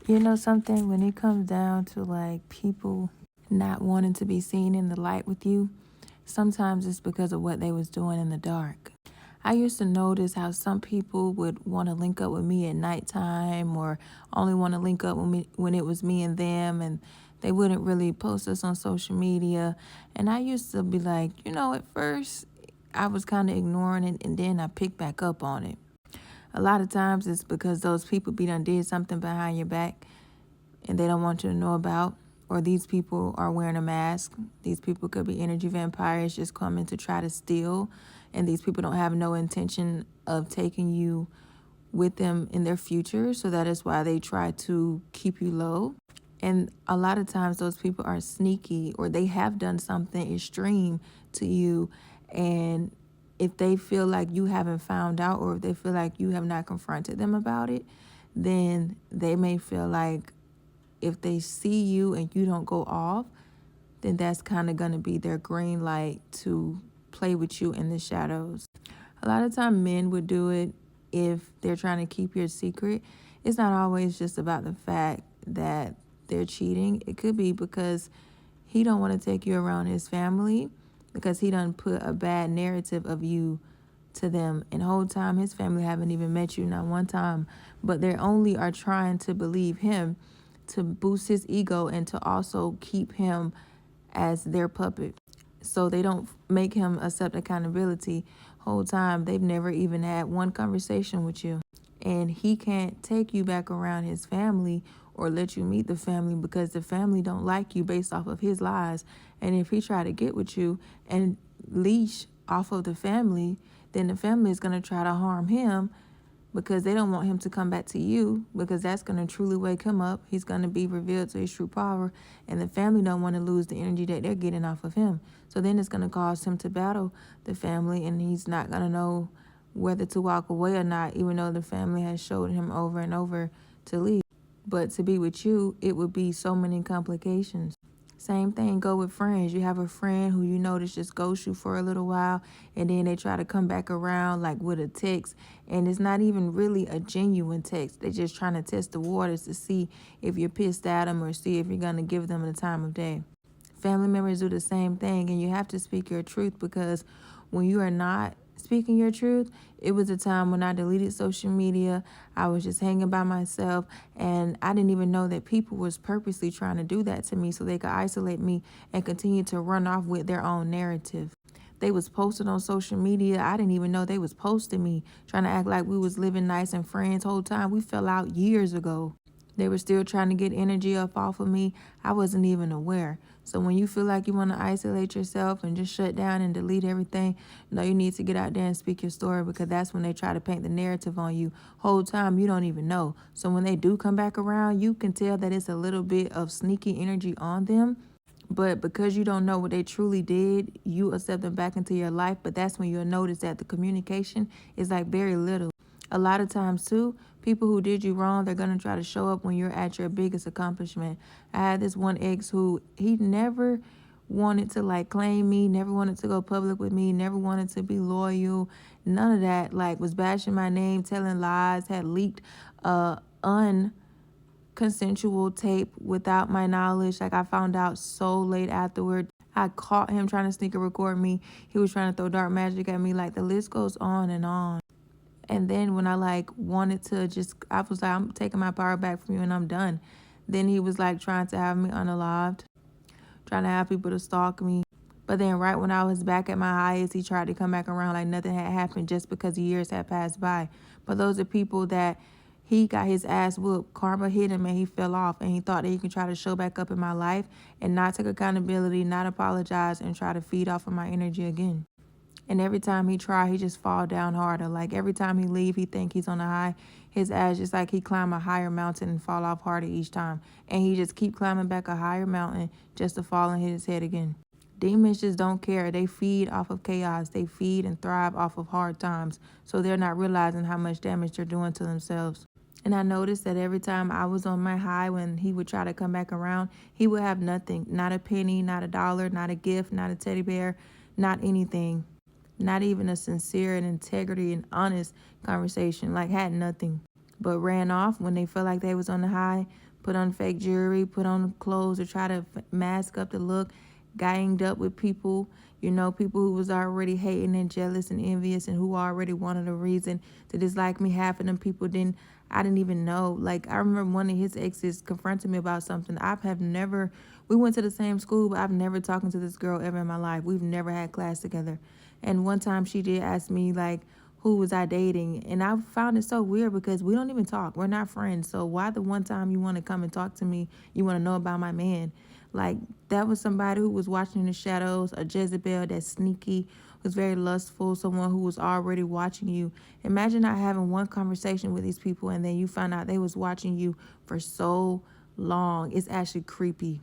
You know something, when it comes down to like people not wanting to be seen in the light with you, sometimes it's because of what they was doing in the dark. I used to notice how some people would want to link up with me at nighttime or only want to link up with me when it was me and them, and they wouldn't really post us on social media. And I used to be like, at first I was kind of ignoring it, and then I picked back up on it. A lot of times it's because those people be done did something behind your back and they don't want you to know about, or these people are wearing a mask. These people could be energy vampires just coming to try to steal, and these people don't have no intention of taking you with them in their future, so that is why they try to keep you low. And a lot of times those people are sneaky, or they have done something extreme to you, and if they feel like you haven't found out, or if they feel like you have not confronted them about it, then they may feel like if they see you and you don't go off, then that's kind of going to be their green light to play with you in the shadows. A lot of time men would do it if they're trying to keep your secret. It's not always just about the fact that they're cheating. It could be because he don't want to take you around his family, because he done put a bad narrative of you to them, and the whole time his family haven't even met you not one time, but they only are trying to believe him to boost his ego and to also keep him as their puppet, so they don't make him accept accountability. Whole time they've never even had one conversation with you, and he can't take you back around his family or let you meet the family because the family don't like you based off of his lies. And if he try to get with you and leash off of the family, then the family is going to try to harm him because they don't want him to come back to you, because that's going to truly wake him up. He's going to be revealed to his true power, and the family don't want to lose the energy that they're getting off of him. So then it's going to cause him to battle the family, and he's not going to know whether to walk away or not, even though the family has showed him over and over to leave. But to be with you, it would be so many complications. Same thing go with friends. You have a friend who you notice just ghosts you for a little while, and then they try to come back around like with a text, and it's not even really a genuine text. They're just trying to test the waters to see if you're pissed at them or see if you're going to give them the time of day. Family members do the same thing, and you have to speak your truth, because when you are not speaking your truth, it was a time when I deleted social media. I was just hanging by myself, and I didn't even know that people was purposely trying to do that to me so they could isolate me and continue to run off with their own narrative. They was posted on social media. I didn't even know they was posting me, trying to act like we was living nice and friends whole time. We fell out years ago. They were still trying to get energy up off of me. I wasn't even aware. So when you feel like you want to isolate yourself and just shut down and delete everything, no, you need to get out there and speak your story, because that's when they try to paint the narrative on you. Whole time you don't even know. So when they do come back around, you can tell that it's a little bit of sneaky energy on them. But because you don't know what they truly did, you accept them back into your life. But that's when you'll notice that the communication is like very little. A lot of times too, people who did you wrong, they're going to try to show up when you're at your biggest accomplishment. I had this one ex who he never wanted to like claim me, never wanted to go public with me, never wanted to be loyal, none of that. Like was bashing my name, telling lies, had leaked unconsensual tape without my knowledge. Like I found out so late afterward. I caught him trying to sneak and record me. He was trying to throw dark magic at me. Like the list goes on and on. And then when I like wanted to just, I was like, I'm taking my power back from you and I'm done. Then he was like trying to have me unalived, trying to have people to stalk me. But then right when I was back at my highest, he tried to come back around like nothing had happened just because years had passed by. But those are people that he got his ass whooped. Karma hit him and he fell off, and he thought that he could try to show back up in my life and not take accountability, not apologize, and try to feed off of my energy again. And every time he try, he just fall down harder. Like every time he leave, he think he's on a high. His ass just like he climb a higher mountain and fall off harder each time. And he just keep climbing back a higher mountain just to fall and hit his head again. Demons just don't care. They feed off of chaos. They feed and thrive off of hard times. So they're not realizing how much damage they're doing to themselves. And I noticed that every time I was on my high, when he would try to come back around, he would have nothing. Not a penny, not a dollar, not a gift, not a teddy bear, not anything. Not even a sincere and integrity and honest conversation. Like had nothing. but ran off when they felt like they was on the high, put on fake jewelry, put on clothes to try to mask up the look, ganged up with people, people who was already hating and jealous and envious and who already wanted a reason to dislike me. Half of them people I didn't even know. Like, I remember one of his exes confronted me about something. We went to the same school, but I've never talked to this girl ever in my life. We've never had class together. And one time she did ask me, like, who was I dating? And I found it so weird because we don't even talk. We're not friends. So why the one time you want to come and talk to me, you want to know about my man? Like, that was somebody who was watching in the shadows, a Jezebel that's sneaky, was very lustful, someone who was already watching you. Imagine not having one conversation with these people and then you find out they was watching you for so long. It's actually creepy.